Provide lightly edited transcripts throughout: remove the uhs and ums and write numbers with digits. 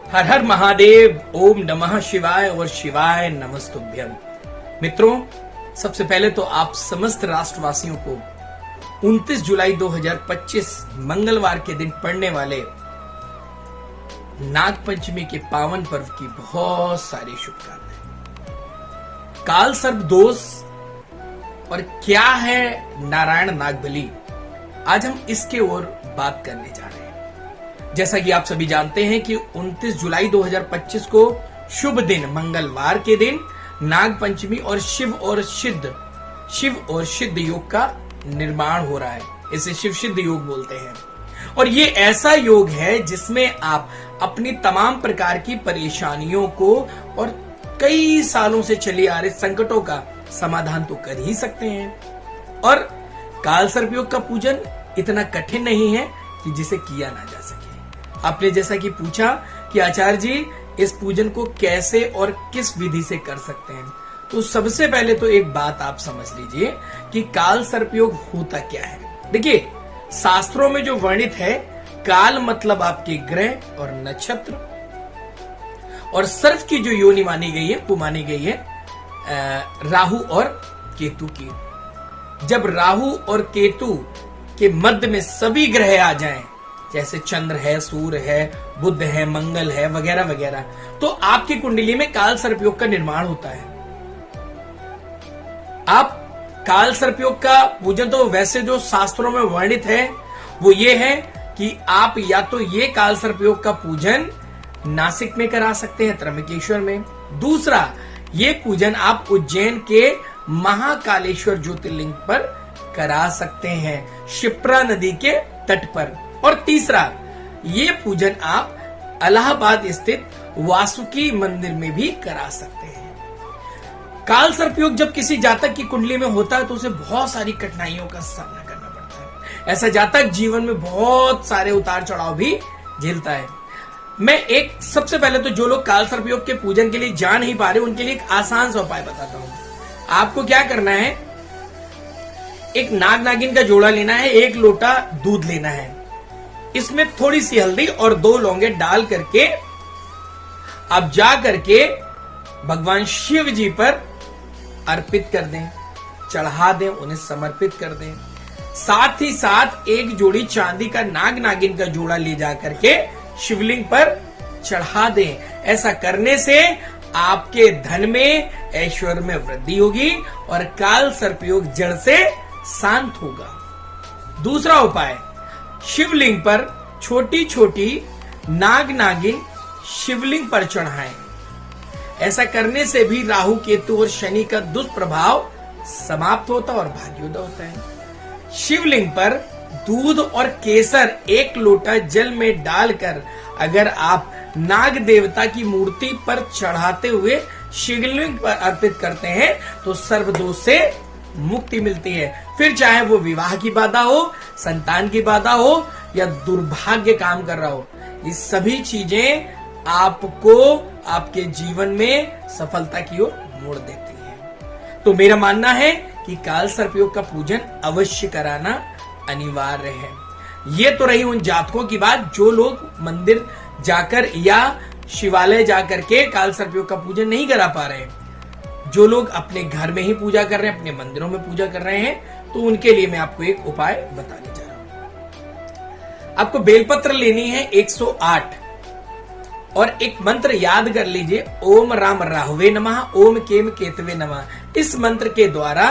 हर हर महादेव, ओम नमः शिवाय और शिवाय नमस्तुभ्यम। मित्रों, सबसे पहले तो आप समस्त राष्ट्रवासियों को 29 जुलाई 2025 मंगलवार के दिन पड़ने वाले नाग पंचमी के पावन पर्व की बहुत सारी शुभकामनाएं। काल सर्प दोष और क्या है नारायण नागबली, आज हम इसके ओर बात करने जा रहे हैं। जैसा कि आप सभी जानते हैं कि 29 जुलाई 2025 को शुभ दिन मंगलवार के दिन नाग पंचमी और शिव और सिद्ध योग का निर्माण हो रहा है। इसे शिव सिद्ध योग बोलते हैं और ये ऐसा योग है जिसमें आप अपनी तमाम प्रकार की परेशानियों को और कई सालों से चले आ रहे संकटों का समाधान तो कर ही सकते हैं। और काल सर्प योग का पूजन इतना कठिन नहीं है कि जिसे किया ना जा सके। आपने जैसा कि पूछा कि आचार्य जी इस पूजन को कैसे और किस विधि से कर सकते हैं, तो सबसे पहले तो एक बात आप समझ लीजिए कि काल सर्प योग होता क्या है। देखिए, शास्त्रों में जो वर्णित है, काल मतलब आपके ग्रह और नक्षत्र, और सर्प की जो योनि मानी गई है वो मानी गई है राहु और केतु की। जब राहु और केतु के मध्य में सभी ग्रह आ जाएं, जैसे चंद्र है, सूर्य है, बुध है, मंगल है, वगैरह वगैरह, तो आपकी कुंडली में काल सर्प योग का निर्माण होता है। आप काल सर्प योग का पूजन तो वैसे जो शास्त्रों में वर्णित है वो ये है कि आप या तो ये काल सर्प योग का पूजन नासिक में करा सकते हैं, त्र्यंबकेश्वर में। दूसरा, ये पूजन आप उज्जैन के महाकालेश्वर ज्योतिर्लिंग पर करा सकते हैं, शिप्रा नदी के तट पर। और तीसरा, ये पूजन आप इलाहाबाद स्थित वासुकी मंदिर में भी करा सकते हैं। काल सर्प योग जब किसी जातक की कुंडली में होता है तो उसे बहुत सारी कठिनाइयों का सामना करना पड़ता है। ऐसा जातक जीवन में बहुत सारे उतार चढ़ाव भी झेलता है। मैं एक सबसे पहले तो जो लोग काल सर्प योग के पूजन के लिए जा नहीं पा रहे उनके लिए एक आसान सा उपाय बताता हूं। आपको क्या करना है, एक नाग नागिन का जोड़ा लेना है, 1 लोटा दूध लेना है, इसमें थोड़ी सी हल्दी और 2 लौंगे डाल करके आप जा करके भगवान शिव जी पर अर्पित कर दें, चढ़ा दें, उन्हें समर्पित कर दें। साथ ही साथ एक जोड़ी चांदी का नाग नागिन का जोड़ा ले जा करके शिवलिंग पर चढ़ा दें। ऐसा करने से आपके धन में, ऐश्वर्य में वृद्धि होगी और काल सर्प योग जड़ से शांत होगा। दूसरा उपाय, शिवलिंग पर छोटी छोटी नाग नागिन शिवलिंग पर चढ़ाएं। ऐसा करने से भी राहु केतु और शनि का दुष्प्रभाव समाप्त होता और भाग्योदय होता है। शिवलिंग पर दूध और केसर 1 लोटा जल में डालकर अगर आप नाग देवता की मूर्ति पर चढ़ाते हुए शिवलिंग पर अर्पित करते हैं तो सर्वदोष से मुक्ति मिलती है। फिर चाहे वो विवाह की बाधा हो, संतान की बाधा हो या दुर्भाग्य काम कर रहा हो, ये सभी चीजें आपको आपके जीवन में सफलता की ओर मोड़ देती हैं। तो मेरा मानना है कि काल सर्प योग का पूजन अवश्य कराना अनिवार्य है। ये तो रही उन जातकों की बात जो लोग मंदिर जाकर या शिवालय जाकर के काल सर्प योग का पूजन नहीं करा पा रहे हैं। जो लोग अपने घर में ही पूजा कर रहे हैं, अपने मंदिरों में पूजा कर रहे हैं, तो उनके लिए मैं आपको एक उपाय बताने जा रहा हूं। आपको बेलपत्र लेनी है 108 और एक मंत्र याद कर लीजिए, ओम राम राहवे नमः, ओम केम केतवे नमः। इस मंत्र के द्वारा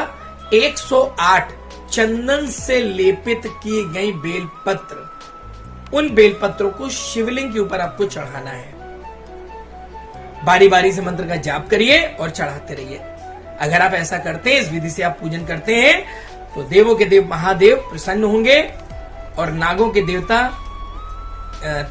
108 चंदन से लेपित किए गए बेलपत्र, उन बेलपत्रों को शिवलिंग के ऊपर आपको चढ़ाना है। बारी बारी से मंत्र का जाप करिए और चढ़ाते रहिए। अगर आप ऐसा करते हैं, इस विधि से आप पूजन करते हैं, तो देवों के देव महादेव प्रसन्न होंगे और नागों के देवता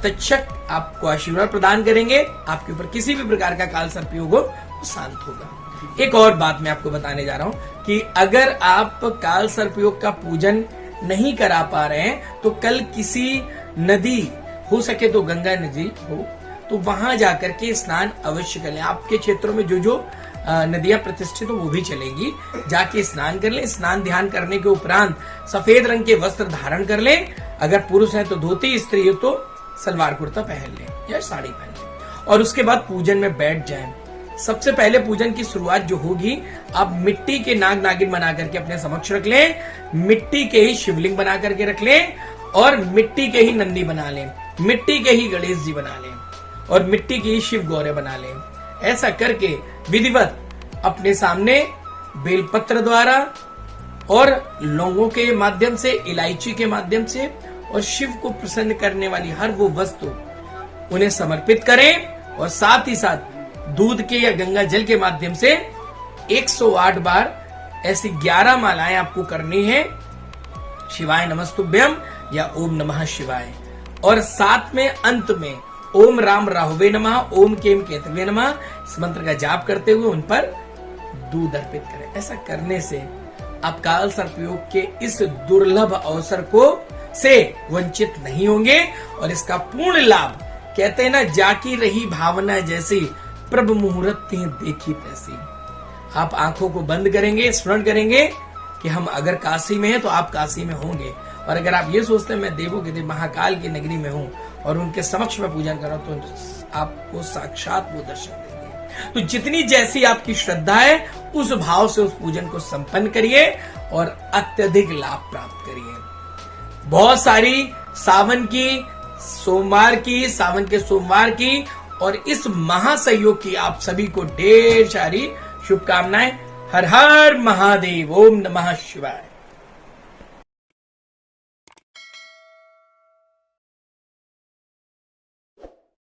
तक्षक आपको आशीर्वाद प्रदान करेंगे। आपके ऊपर किसी भी प्रकार का काल सर्प योग हो वो शांत होगा। एक और बात मैं आपको बताने जा रहा हूं कि अगर आप काल सर्प योग का पूजन नहीं करा पा रहे हैं तो कल किसी नदी, हो सके तो गंगा नदी हो, तो वहां जाकर के स्नान अवश्य कर लें। आपके क्षेत्रों में जो जो नदियां प्रतिष्ठित हो वो भी चलेंगी, जाके स्नान कर लें। स्नान ध्यान करने के उपरांत सफेद रंग के वस्त्र धारण कर लें। अगर पुरुष है तो धोती, स्त्री हो तो सलवार कुर्ता पहन लें या साड़ी पहन लें। और उसके बाद पूजन में बैठ जाएं। सबसे पहले पूजन की शुरुआत जो होगी, आप मिट्टी के नाग नागिन बना करके अपने समक्ष रख लें, मिट्टी के ही शिवलिंग बना करके रख लें और मिट्टी के ही नंदी बना लें, मिट्टी के ही गणेश जी बना लें और मिट्टी की ही शिव गौरे बना लें। ऐसा करके विधिवत अपने सामने बेलपत्र द्वारा और लौंगों के माध्यम से, इलायची के माध्यम से और शिव को प्रसन्न करने वाली हर वो वस्तु उन्हें समर्पित करें और साथ ही साथ दूध के या गंगा जल के माध्यम से 108 बार ऐसी 11 मालाएं आपको करनी है, शिवाय नमस्तुभ्यम या ओम नमः शिवाय। और साथ में अंत में ओम राम राहुवे नमः, ओम केम केतवे नमः इस मंत्र का जाप करते हुए उन पर दूध अर्पित करें। ऐसा करने से आप काल सर्पयोग के इस दुर्लभ अवसर को से वंचित नहीं होंगे और इसका पूर्ण लाभ, कहते हैं ना, जाकी रही भावना जैसी प्रभ मुहूर्त देखी तैसी। आप आंखों को बंद करेंगे, स्मरण करेंगे कि हम अगर काशी में हैं तो आप काशी में होंगे, और अगर आप ये सोचते हैं मैं देवों के देव महाकाल की नगरी में हूं और उनके समक्ष में पूजन कर रहा हूं, तो आपको साक्षात वो दर्शन देंगे। तो जितनी जैसी आपकी श्रद्धा है उस भाव से उस पूजन को संपन्न करिए और अत्यधिक लाभ प्राप्त करिए। बहुत सारी सावन के सोमवार की और इस महासहयोग की आप सभी को ढेर सारी शुभकामनाएं। हर हर महादेव। ओम नमः शिवाय।